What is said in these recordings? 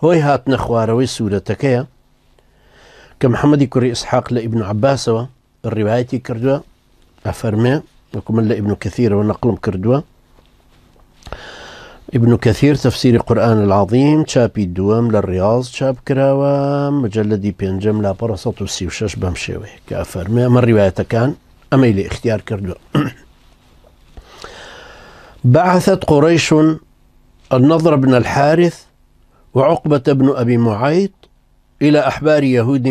هۆی هاتنە خوارەوەی سوورەتەکەیە کە محەممەدی کوڕی ئیسحاق لە ئیبن عەباسەوە ڕیوایەتی کردووە ئەفەرمێ وەکو من لە ئیبن کەثیرەوە نەقڵم کردووە. ابن كثير تفسير قرآن العظيم چاپی دووەم لە ڕیاض چاپ کراوە مجلدی پێنجەم لا 136 بەم شێوەیە کە ئەفەرمێ ئەمە ڕیوایەتەکان ئەمەی لێ اختیار کردووە. بعثت قريش النضر بن الحارث وعقبة بن أبي معيط إلى أحبار يهود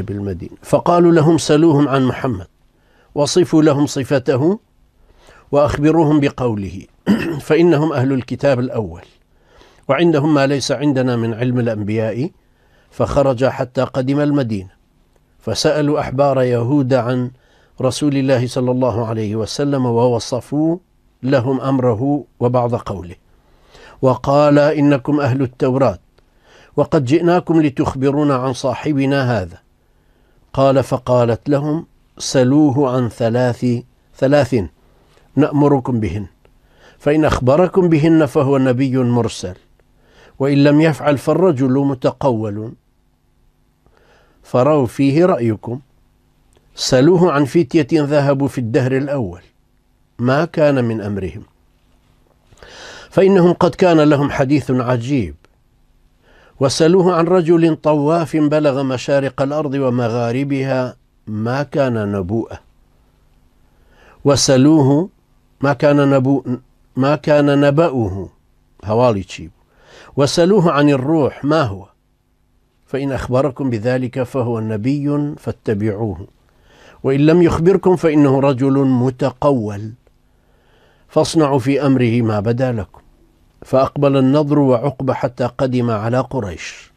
بالمدينة فقالوا لهم سلوهم عن محمد وصفوا لهم صفته وأخبروهم بقوله فإنهم أهل الكتاب الأول وعندهم ما ليس عندنا من علم الأنبياء. فخرج حتى قدم المدينة فسألوا أحبار يهود عن رسول الله صلى الله عليه وسلم ووصفوا لهم أمره وبعض قوله وقال إنكم أهل التوراة وقد جئناكم لتخبرونا عن صاحبنا هذا. قال فقالت لهم سلوه عن ثلاث نأمركم بهن فإن أخبركم بهن فهو نبي مرسل وإن لم يفعل فالرجل متقول فروا فيه رأيكم. سلوه عن فتية ذهبوا في الدهر الأول ما كان من أمرهم فإنهم قد كان لهم حديث عجيب. وسلوه عن رجل طواف بلغ مشارق الأرض ومغاربها ما كان نبوءة. وسلوه ما كان نبأه هوالي تشيب. وسلوه عن الروح ما هو فإن أخبركم بذلك فهو نبي فاتبعوه وإن لم يخبركم فإنه رجل متقول فاصنعوا في أمره ما بدا لكم. فأقبل النضر وعقبة حتى قدم على قريش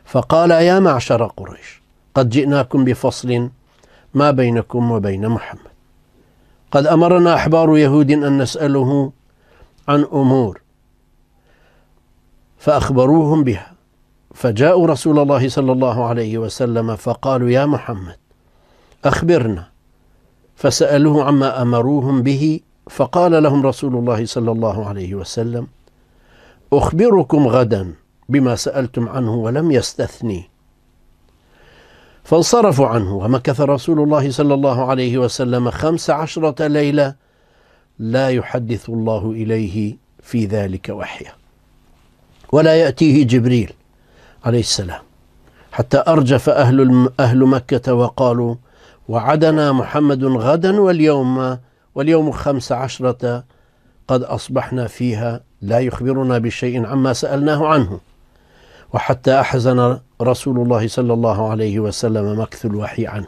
فقال يا معشر قريش قد جئناكم بفصل ما بينكم وبين محمد. قد أمرنا أحبار يهود أن نسأله عن أمور فأخبروهم بها فجاءوا رسول الله صلى الله عليه وسلم فقالوا يا محمد أخبرنا. فسألوه عما أمروهم به فقال لهم رسول الله صلى الله عليه وسلم أخبركم غدا بما سألتم عنه ولم يستثني. فانصرفوا عنه ومكث رسول الله صلى الله عليه وسلم 15 ليلة لا يحدث الله إليه في ذلك وحيا ولا يأتيه جبريل عليه السلام حتى أرجف أهل مكة وقالوا وعدنا محمد غدا واليوم 15 قد أصبحنا فيها لا يخبرنا بشيء عما سألناه عنه. وحتى أحزن رسول الله صلى الله عليه وسلم مكث الوحي عنه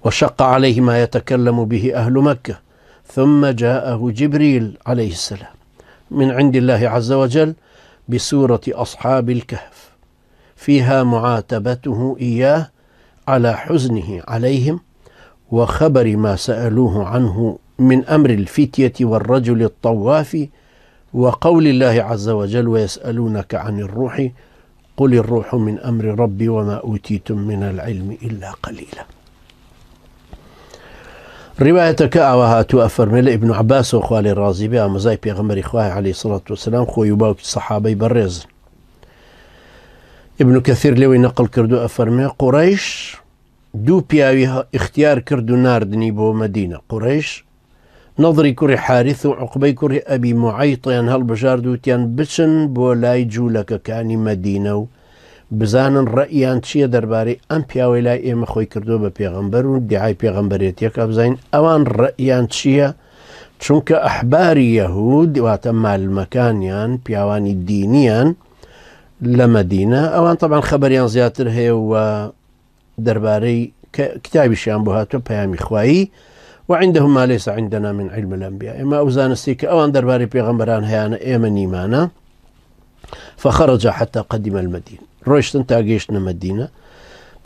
وشق عليه ما يتكلم به أهل مكة. ثم جاءه جبريل عليه السلام من عند الله عز وجل بسورة أصحاب الكهف فيها معاتبته إياه على حزنه عليهم وخبر ما سألوه عنه من أمر الفتية والرجل الطواف وقول الله عز وجل ويسألونك عن الروح قل الروح من أمر ربي وما أوتيتم من العلم إلا قليلا. روايتك أوهاتو أفرمل ابن عباس وخوالي الرازي بها مزاي بيغمري خواه عليه الصلاة والسلام خو يباوك الصحابي بالرز. ابن كثير لوي نقل كردو أفرمي قريش دو بياوي اختيار كردو ناردني بو مدينة. قريش نظري كوري حارث وعقبي كوري أبي معيط هالبجاردو تيان بچن بو لاي جولك كاني مدينة بزانن رأيان تشيه درباري ام بياوي لاي ايما خوي كردو ببيغمبر ودعاي بيغمبريتيك ابزين اوان رأيان تشيه چونك احباري يهود واتم المكان يان بياواني الدينيان لمدينة اوان طبعا خبريان زياتر هي و درباري كتابي شيان بوهاتو بيامي خواي وعندهم ما ليس عندنا من علم الأنبياء إما أوزان السيك أوان درباري بيغمبران هيانا إيماني مانا. فخرج حتى قدم المدينة روشتن تاقيشنا مدينة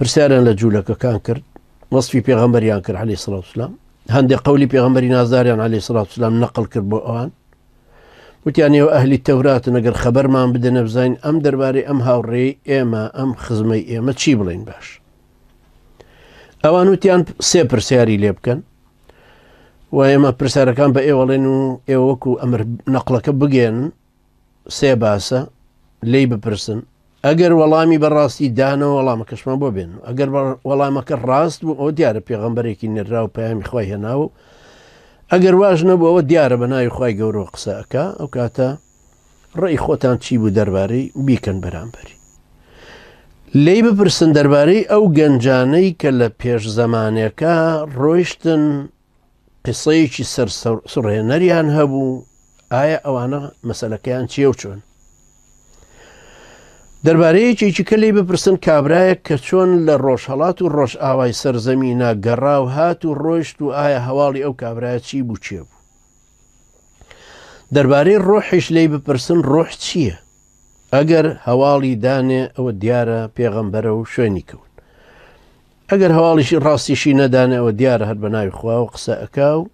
برسالا لجولك كان كرد وصفي بيغمبريان كر عليه الصلاة والسلام هندي قولي بيغمبري نازاريان عليه الصلاة والسلام نقل كربو أوان وتياني وأهل التوراة نقر خبر ما بدنا بزين أم درباري أم هاوري إيما أم خزمي إيما تشيبلين باش أوان وتيان سيبر سياري ليبكن وإما برسالة كان بأي ولينو إيوكو أمر نقلك بقين سێ باسە لی بپرسن ئەگەر وەڵامی بەڕاستی دانەوە وەڵامە کەشمە بۆ بێن ئەگەر وەڵامەکە ڕاست بوو ئەوە دیارە پێغەمبەرێکی نێرا و پەیامی خوای هێناوە ئەگەر واژ نەبوو ئەوە دیارە بە ناوی خوای گەورەوە قسە ئەکا ئەو کاتە ڕێی خۆتان چی بوو دەربارەی بیکەن بەرامبەری لی بپرسن دەربارەی ئەو گەنجانەی کە لە پێش زەمانێکە ڕۆیشتن قسەیەکی سەر سڕهێنەریان هەبوو ئایا ئەوانە مەسەلەکەیان چیە و چۆن دەربارەیەکێکی کە لی بپرسن کابرایەک کە چۆن لە ڕۆژهەڵات و ڕۆژ ئاوای سەرزەمینە گەڕا و هات و ڕۆیشت و ئایا هەواڵی ئەو کابرایە چی بوو چێ بوو دەربارەی ڕۆحیش لی بپرسن ڕۆح چییە ئەگەر هەواڵی دانێ ئەوە دیارە پێغەمبەرە و شوێنی کەون ئەگەر هەواڵیشی ڕاستیشی نەدانێ ئەوە دیارە هەر بە ناوی خوا و قسە ئەکا و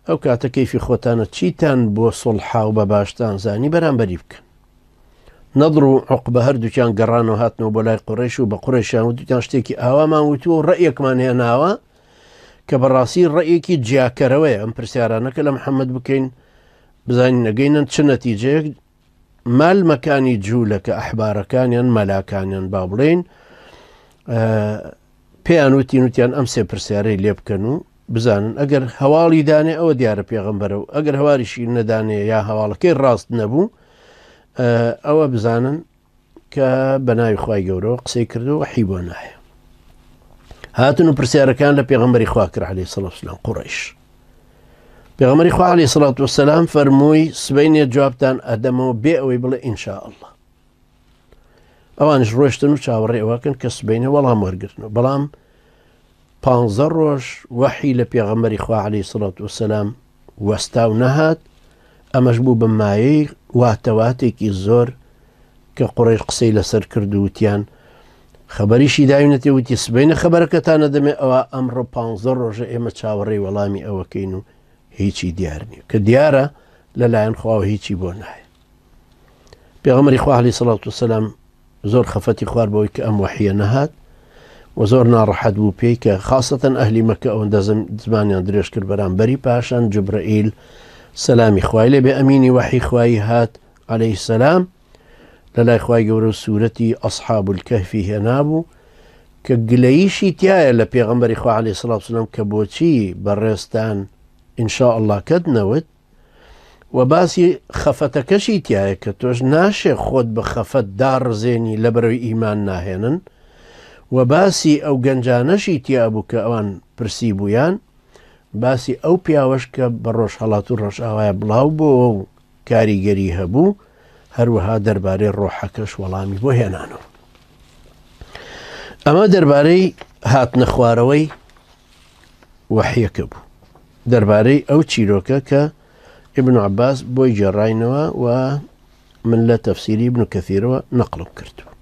ئەو کاتە کەیفی خۆتانە چیتان بۆ سڵحا و بە باشتان زانی بەرامبەری بکەن نەضر و عوقبە هەردووکیان گەڕانەوە هاتنەوە بۆ لای قوڕیش و بە قوڕیشیان وتیان شتێکی ئاوامان وتووە و ڕەیەکمان هێناوە کە بەڕاستی ڕەیەکی جیاکەرەوەی ئەم پرسیارانەکە لە محەممەد بکەین بزانین نەگەینن چ نەتیجەیەک مال مەکانی جوولەکە ئەحبارەکانیان مەلاکانیان با بڵێن پێیان وتیان ئەم سێ پرسیارەی لێ بکەن و بزانن ئەگەر هەواڵی دانێ ئەوە دیارە پێغەمبەرە و ئەگەر هەواریشی نەدانێ یا هەواڵەکەی ڕاست نەبوو ئەوە بزانن کە بە ناوی خوای گەورەوە قسەی کردو وحی بۆ نایە هاتن و پرسیارەکان لە پێغەمبەری خوا کرد عەلەیهی سەڵات وسەلام قوڕیش پێغەمبەری خوا عەلەیهی سەڵات وسەلام فەرمووی سبەینێ جوابتان ئەدەمەوە بێ ئەوەی بڵێ ئینشا ئەڵڵا ئەوانش ڕۆیشتن و چاوەڕێ ئەوەکەن کە سبەینە وەڵام وەرگرتنەوە بەڵام 15 ڕۆژ وحی لە پێغەمبەری خوا عەلەیهی سەڵات وسەلام وەستا و نەهات ئەمەش بوو بە مایەی واتەواتێکی زۆر کە قوڕیش قسەی لەسەر کرد و وتیان خەبەریشی داوینەتێ وتی سبەینە خەبەرەکەتانە دەمێ ئەوە ئەمڕۆ 15 ڕۆژە ئێمە چاوەڕێی وەڵامی ئەوەکەین و هیچی دیار نییە کە دیارە لەلایەن خواوە هیچی بۆ نایە پێغەمبەری خوا عەلەیهی سەڵات وسەلام زۆر خەفەتی خوارد بەوەی کە ئەم وحیە نەهات و زۆر ناڕەحەت بوو پێی کە خاستەن ئەهلی مەکە ئەوەندە زمانیان درێژ کرد بەرامبەری پاشان جوبرەئیل سەلامی خوای لێ بێ ئەمینی وحی خوای هات عەلەیهی سەلام لە لای خوای گەورە و سوورەتی ئەصحاب الکەهفی هێنابوو کە گلەییشی تایە لە پێغەمبەری خوا عەلەیهی سەڵات وسەلام کە بۆچی بەڕێستان ئینشا ئەڵڵا کەدنەوت و باسی خەفەتەکەشی تایە کە تۆش ناشێ خۆت بە خەفەت داڕزێنی لە بەرەوەی ئیمان ناهێنن و باسی ئەو گەنجانەشی تیا بوو کە ئەوان پرسی بوویان باسی ئەو پیاوەش کە بە ڕۆژهەڵات و ڕۆژئاوایە بڵاو بۆ و کاریگەری هەبوو هەروەها دەربارەی ڕۆحەکەش وەڵامی بۆ هێنانەوە ئەمە دەربارەی هاتنە خوارەوەی وحیەکە بوو دەربارەی ئەو چیرۆکە کە ئیبن عەباس بۆی جێڕاینەوە و من لە تەفسیری ئیبن کەثیرەوە نەقڵم کردو